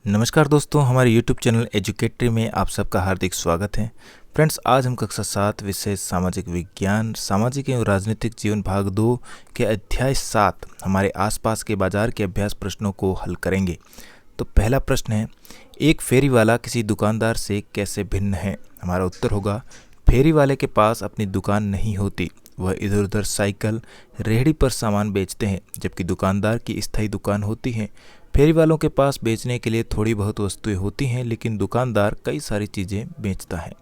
नमस्कार दोस्तों, हमारे YouTube चैनल एजुकेटरी में आप सबका हार्दिक स्वागत है। फ्रेंड्स, आज हम कक्षा 7 विषय सामाजिक विज्ञान सामाजिक एवं राजनीतिक जीवन भाग 2 के अध्याय 7 हमारे आसपास के बाजार के अभ्यास प्रश्नों को हल करेंगे। तो पहला प्रश्न है, एक फेरी वाला किसी दुकानदार से कैसे भिन्न है? हमारा उत्तर होगा, फेरी वाले के पास अपनी दुकान नहीं होती, वह इधर उधर साइकिल रेहड़ी पर सामान बेचते हैं, जबकि दुकानदार की स्थायी दुकान होती है। फेरी वालों के पास बेचने के लिए थोड़ी बहुत वस्तुएं होती हैं, लेकिन दुकानदार कई सारी चीजें बेचता है।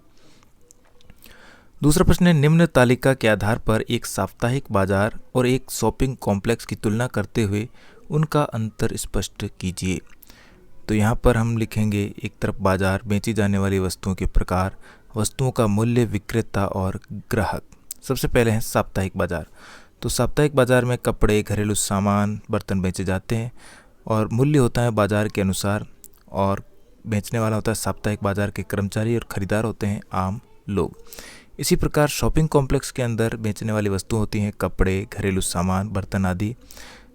दूसरा प्रश्न है, निम्न तालिका के आधार पर एक साप्ताहिक बाजार और एक शॉपिंग कॉम्प्लेक्स की तुलना करते हुए उनका अंतर स्पष्ट कीजिए। तो यहाँ पर हम लिखेंगे, एक तरफ बाजार, बेची जाने वाली वस्तुओं के प्रकार, वस्तुओं का मूल्य, विक्रेता और ग्राहक। सबसे पहले है साप्ताहिक बाजार। तो साप्ताहिक बाजार में कपड़े, घरेलू सामान, बर्तन बेचे जाते हैं और मूल्य होता है बाजार के अनुसार, और बेचने वाला होता है साप्ताहिक बाजार के कर्मचारी और खरीदार होते हैं आम लोग। इसी प्रकार शॉपिंग कॉम्प्लेक्स के अंदर बेचने वाली वस्तु होती हैं कपड़े, घरेलू सामान, बर्तन आदि।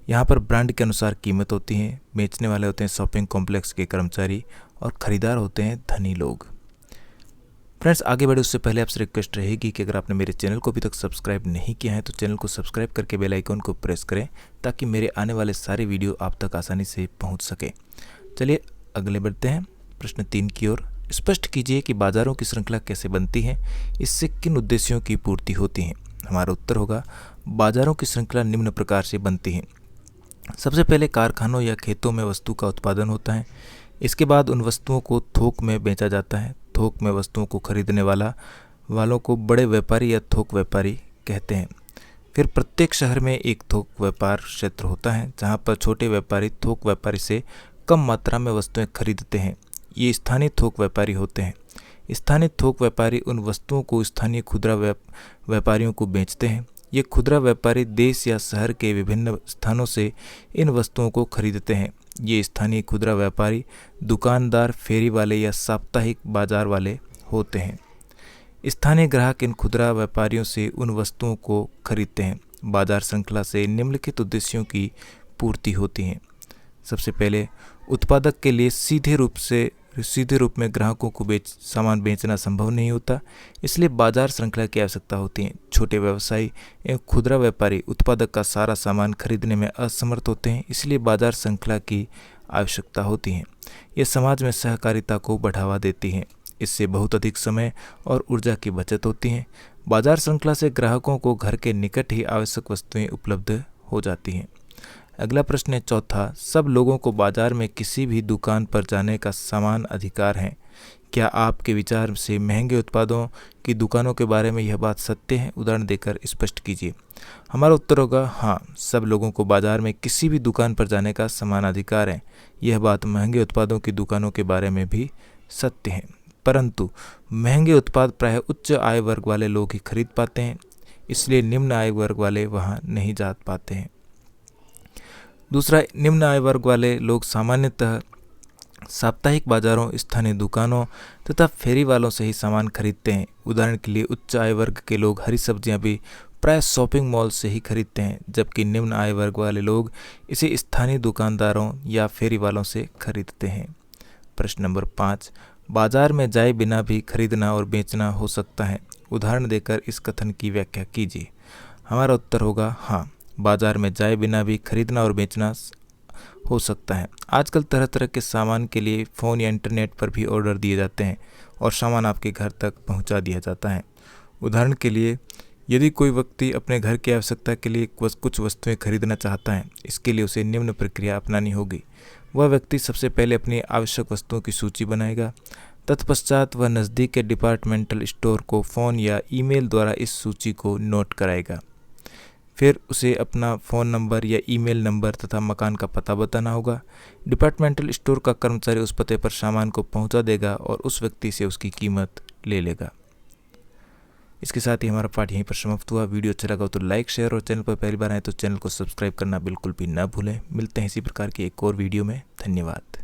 यहाँ पर ब्रांड के अनुसार कीमत होती है। बेचने वाले होते हैं शॉपिंग कॉम्प्लेक्स के कर्मचारी और खरीदार होते हैं धनी लोग। फ्रेंड्स, आगे बढ़े उससे पहले आपसे रिक्वेस्ट रहेगी कि अगर आपने मेरे चैनल को अभी तक सब्सक्राइब नहीं किया है तो चैनल को सब्सक्राइब करके बेल आइकन को प्रेस करें, ताकि मेरे आने वाले सारे वीडियो आप तक आसानी से पहुंच सके। चलिए अगले बढ़ते हैं प्रश्न 3 की ओर। स्पष्ट कीजिए कि बाजारों की श्रृंखला कैसे बनती है, इससे किन उद्देश्यों की पूर्ति होती है? हमारा उत्तर होगा, बाजारों की श्रृंखला निम्न प्रकार से बनती है। सबसे पहले कारखानों या खेतों में वस्तु का उत्पादन होता है। इसके बाद उन वस्तुओं को थोक में बेचा जाता है। थोक में वस्तुओं को खरीदने वालों को बड़े व्यापारी या थोक व्यापारी कहते हैं। फिर प्रत्येक शहर में एक थोक व्यापार क्षेत्र होता है, जहां पर छोटे व्यापारी थोक व्यापारी से कम मात्रा में वस्तुएं खरीदते हैं। ये स्थानीय थोक व्यापारी होते हैं। स्थानीय थोक व्यापारी उन वस्तुओं को स्थानीय खुदरा व्यापारियों को बेचते हैं। ये खुदरा व्यापारी देश या शहर के विभिन्न स्थानों से इन वस्तुओं को खरीदते हैं। ये स्थानीय खुदरा व्यापारी दुकानदार, फेरी वाले या साप्ताहिक बाजार वाले होते हैं। स्थानीय ग्राहक इन खुदरा व्यापारियों से उन वस्तुओं को खरीदते हैं। बाजार श्रृंखला से निम्नलिखित उद्देश्यों की पूर्ति होती है। सबसे पहले, उत्पादक के लिए सीधे रूप में ग्राहकों को सामान बेचना संभव नहीं होता, इसलिए बाजार श्रृंखला की आवश्यकता होती है। छोटे व्यवसायी एवं खुदरा व्यापारी उत्पादक का सारा सामान खरीदने में असमर्थ होते हैं, इसलिए बाजार श्रृंखला की आवश्यकता होती है। ये समाज में सहकारिता को बढ़ावा देती है। इससे बहुत अधिक समय और ऊर्जा की बचत होती है। बाजार श्रृंखला से ग्राहकों को घर के निकट ही आवश्यक वस्तुएं उपलब्ध हो जाती हैं। अगला प्रश्न है चौथा, सब लोगों को बाजार में किसी भी दुकान पर जाने का समान अधिकार है। क्या आपके विचार से महंगे उत्पादों की दुकानों के बारे में यह बात सत्य है? उदाहरण देकर स्पष्ट कीजिए। हमारा उत्तर होगा, हाँ, सब लोगों को बाजार में किसी भी दुकान पर जाने का समान अधिकार है। यह बात महंगे उत्पादों की दुकानों के बारे में भी सत्य है, परंतु महंगे उत्पाद प्रायः उच्च आय वर्ग वाले लोग ही खरीद पाते हैं, इसलिए निम्न आय वर्ग वाले वहाँ नहीं जा पाते हैं। दूसरा, निम्न आय वर्ग वाले लोग सामान्यतः साप्ताहिक बाजारों, स्थानीय दुकानों तथा फेरी वालों से ही सामान खरीदते हैं। उदाहरण के लिए, उच्च आय वर्ग के लोग हरी सब्जियां भी प्राय शॉपिंग मॉल से ही खरीदते हैं, जबकि निम्न आय वर्ग वाले लोग इसे स्थानीय दुकानदारों या फेरी वालों से खरीदते हैं। प्रश्न नंबर 5, बाजार में जाए बिना भी खरीदना और बेचना हो सकता है। उदाहरण देकर इस कथन की व्याख्या कीजिए। हमारा उत्तर होगा, हाँ, बाजार में जाए बिना भी खरीदना और बेचना हो सकता है। आजकल तरह तरह के सामान के लिए फ़ोन या इंटरनेट पर भी ऑर्डर दिए जाते हैं और सामान आपके घर तक पहुंचा दिया जाता है। उदाहरण के लिए, यदि कोई व्यक्ति अपने घर की आवश्यकता के लिए कुछ वस्तुएं खरीदना चाहता है, इसके लिए उसे निम्न प्रक्रिया अपनानी होगी। वह व्यक्ति सबसे पहले अपनी आवश्यक वस्तुओं की सूची बनाएगा। तत्पश्चात वह नज़दीक के डिपार्टमेंटल स्टोर को फ़ोन या ईमेल द्वारा इस सूची को नोट कराएगा। फिर उसे अपना फ़ोन नंबर या ईमेल नंबर तथा मकान का पता बताना होगा। डिपार्टमेंटल स्टोर का कर्मचारी उस पते पर सामान को पहुंचा देगा और उस व्यक्ति से उसकी कीमत ले लेगा। इसके साथ ही हमारा पाठ यहीं पर समाप्त हुआ। वीडियो अच्छा लगा तो लाइक, शेयर और चैनल पर पहली बार आए तो चैनल को सब्सक्राइब करना बिल्कुल भी ना भूलें। मिलते हैं इसी प्रकार की एक और वीडियो में। धन्यवाद।